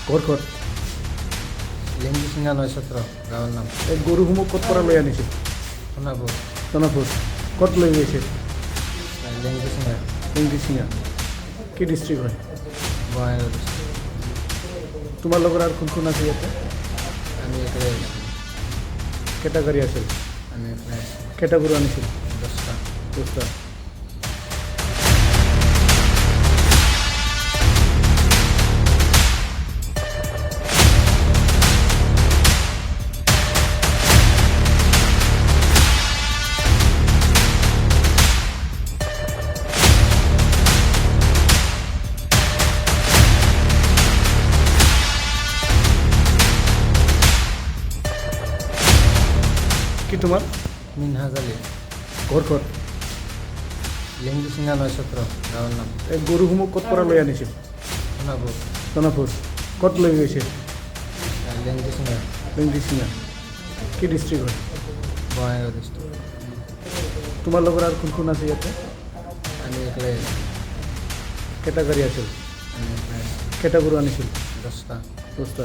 ঘৰ ক'ত? লিংগিচিঙা ৯ গাঁৱৰ নাম এই গৰুসমূহ ক'ত পৰা লৈ আনিছিল? সোণাপুৰ সোণাপুৰ। ক'ত লৈ গৈছিল? লিংগিচিঙা লিংগিচিঙা। কি ডিষ্ট্ৰিক্ট হয়? বঙাইগাঁও তোমাৰ লগত আৰু কোন কোন আছে ইয়াতে? আমি একেবাৰে কেইটা গাড়ী আছিল? আমি একেবাৰে কেইটা গৰু আনিছিল? 10টা 10টা। কি তোমাৰ? মিনহাজ আলী ঘৰ ক'ত? লিংগিচিঙা ৯ গাঁৱৰ নাম এই গৰুসমূহ ক'ত পৰা লৈ আনিছিল? সোণাপুৰ সোণাপুৰ। ক'ত লৈ গৈছিল? লিংগিচিঙা লিংগিচিঙা। কি ডিষ্ট্ৰিক্ট হয়? বঙাইগাঁও ডিষ্ট্ৰিক্ট তোমাৰ লগত আৰু কোন কোন আছে ইয়াতে? আমি একেবাৰে কেইটা গাড়ী আছিল? আমি একেবাৰে কেইটা গৰু আনিছিল? 10টা 10টা।